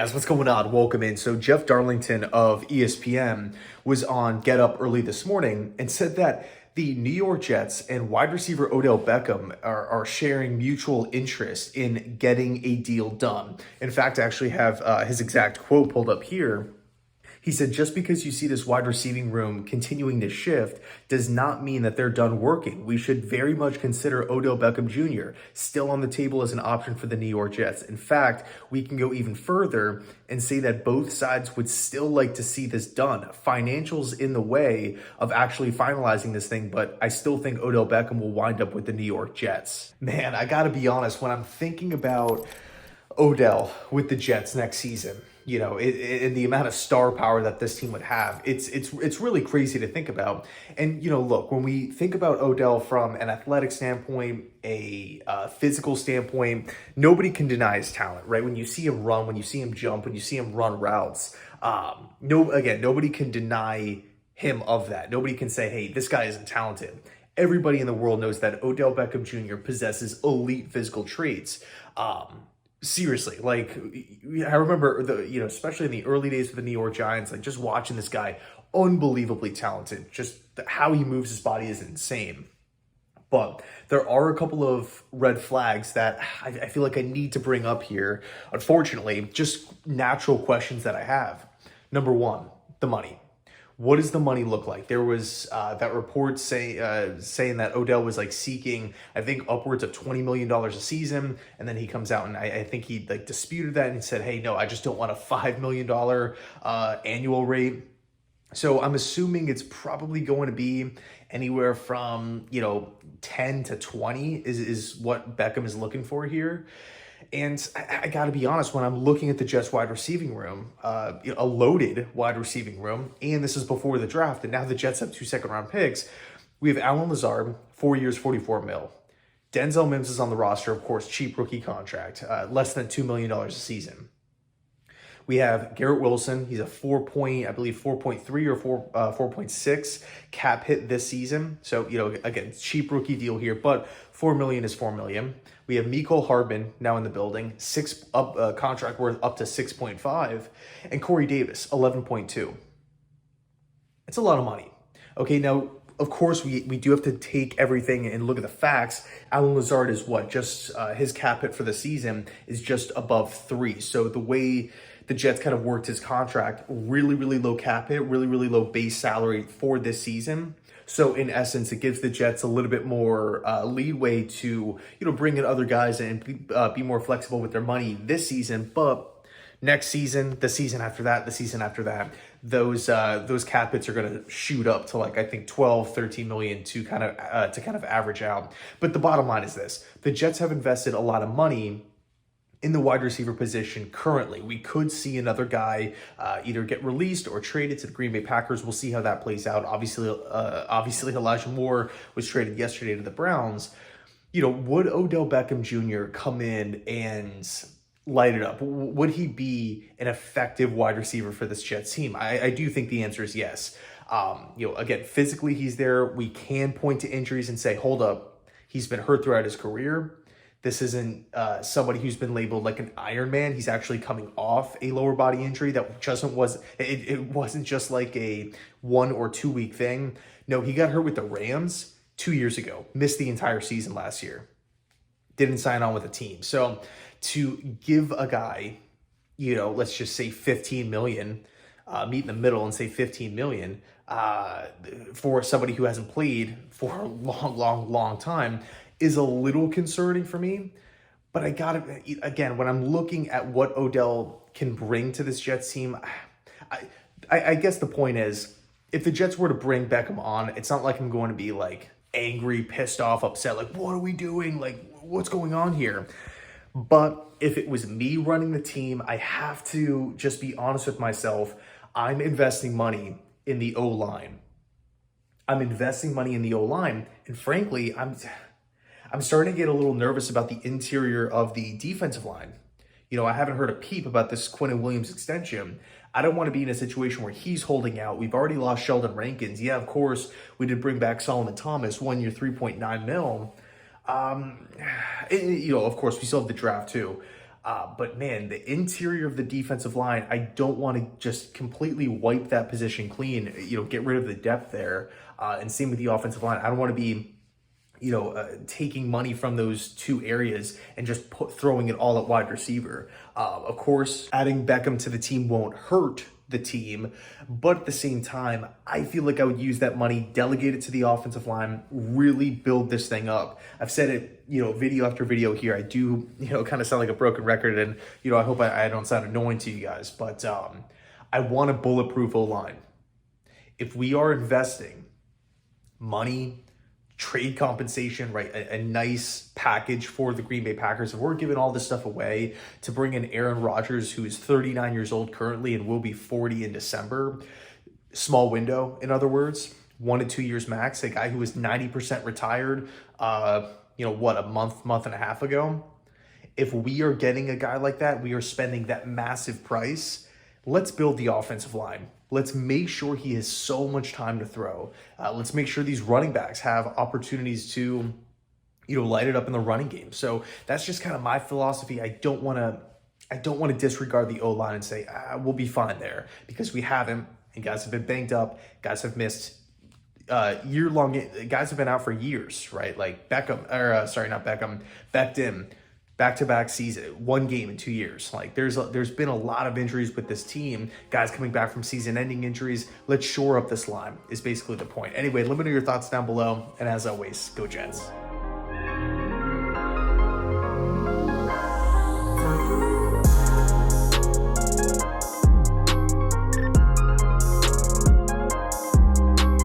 Guys, what's going on? Welcome in. So Jeff Darlington of ESPN was on Get Up early this morning and said that the New York Jets and wide receiver Odell Beckham are sharing mutual interest in getting a deal done. In fact, I actually have his exact quote pulled up here. He said, just because you see this wide receiving room continuing to shift does not mean that they're done working. We should very much consider Odell Beckham Jr. still on the table as an option for the New York Jets. In fact, we can go even further and say that both sides would still like to see this done. Financials in the way of actually finalizing this thing, but I still think Odell Beckham will wind up with the New York Jets. Man, I gotta be honest, when I'm thinking about Odell with the Jets next season, and the amount of star power that this team would have, it's really crazy to think about. And look, when we think about Odell from an athletic standpoint, a physical standpoint, nobody can deny his talent, right? When you see him run, when you see him jump, when you see him run routes, nobody can deny him of that. Nobody can say, hey, this guy isn't talented. Everybody in the world knows that Odell Beckham Jr. possesses elite physical traits. Seriously, like I remember especially in the early days of the New York Giants, like just watching this guy, unbelievably talented. Just how he moves his body is insane. But there are a couple of red flags that I feel like I need to bring up here. Unfortunately, just natural questions that I have. Number one, the money. What does the money look like? There was that report saying that Odell was like seeking, I think, upwards of $20 million a season. And then he comes out and I think he like disputed that and said, hey, no, I just don't want a $5 million annual rate. So I'm assuming it's probably going to be anywhere from, 10 to 20 is what Beckham is looking for here. And I got to be honest, when I'm looking at the Jets wide receiving room, a loaded wide receiving room, and this is before the draft, and now the Jets have 2 second-round picks, we have Allen Lazard, 4 years, 44 mil. Denzel Mims is on the roster, of course, cheap rookie contract, less than $2 million a season. We have Garrett Wilson. He's a 4.3 or 4.6 cap hit this season. So, again, cheap rookie deal here, but $4 million is $4 million. We have Mecole Hardman now in the building, contract worth up to 6.5, and Corey Davis, 11.2. It's a lot of money. Okay, now, of course, we do have to take everything and look at the facts. Allen Lazard is what? Just his cap hit for the season is just above 3. So the way the Jets kind of worked his contract, really, really low cap hit, really, really low base salary for this season. So in essence, it gives the Jets a little bit more leeway to, bring in other guys and be more flexible with their money this season. But next season, the season after that, those cap hits are going to shoot up to like, I think 12, 13 million to kind of average out. But the bottom line is this: the Jets have invested a lot of money in the wide receiver position currently. We could see another guy either get released or traded to the Green Bay Packers. We'll see how that plays out. Obviously, Elijah Moore was traded yesterday to the Browns. Would Odell Beckham Jr. come in and light it up? Would he be an effective wide receiver for this Jets team? I do think the answer is yes. Again, physically he's there. We can point to injuries and say, hold up, he's been hurt throughout his career. This isn't somebody who's been labeled like an Iron Man. He's actually coming off a lower body injury that it wasn't just like a 1 or 2 week thing. No, he got hurt with the Rams 2 years ago, missed the entire season last year, didn't sign on with the team. So to give a guy, let's just say 15 million, meet in the middle and say 15 million for somebody who hasn't played for a long time is a little concerning for me. But again, when I'm looking at what Odell can bring to this Jets team, I guess the point is, if the Jets were to bring Beckham on, it's not like I'm going to be like angry, pissed off, upset, like, what are we doing? Like, what's going on here? But if it was me running the team, I have to just be honest with myself. I'm investing money in the O-line. And frankly, I'm starting to get a little nervous about the interior of the defensive line. I haven't heard a peep about this Quinnen Williams extension. I don't want to be in a situation where he's holding out. We've already lost Sheldon Rankins. Yeah, of course, we did bring back Solomon Thomas, 1 year, 3.9 mil. Of course, we still have the draft too. But man, the interior of the defensive line, I don't want to just completely wipe that position clean, get rid of the depth there. And same with the offensive line. I don't want to be taking money from those two areas and just throwing it all at wide receiver. Of course, adding Beckham to the team won't hurt the team, but at the same time, I feel like I would use that money, delegate it to the offensive line, really build this thing up. I've said it, video after video here. I do, kind of sound like a broken record, and, I hope I don't sound annoying to you guys, but I want a bulletproof O-line. If we are investing money, trade compensation, right? A nice package for the Green Bay Packers. If we're giving all this stuff away to bring in Aaron Rodgers, who is 39 years old currently and will be 40 in December, small window, in other words, 1 to 2 years max, a guy who was 90% retired, a month and a half ago. If we are getting a guy like that, we are spending that massive price. Let's build the offensive line. Let's make sure he has so much time to throw. Let's make sure these running backs have opportunities to, light it up in the running game. So that's just kind of my philosophy. I don't want to disregard the O-line and say, we'll be fine there, because we haven't, and guys have been banged up. Guys have missed year-long, guys have been out for years, right? Like Beckham, back-to-back season, 1 game in 2 years. Like there's been a lot of injuries with this team, guys coming back from season-ending injuries. Let's shore up this line is basically the point. Anyway, let me know your thoughts down below, and as always, go Jets.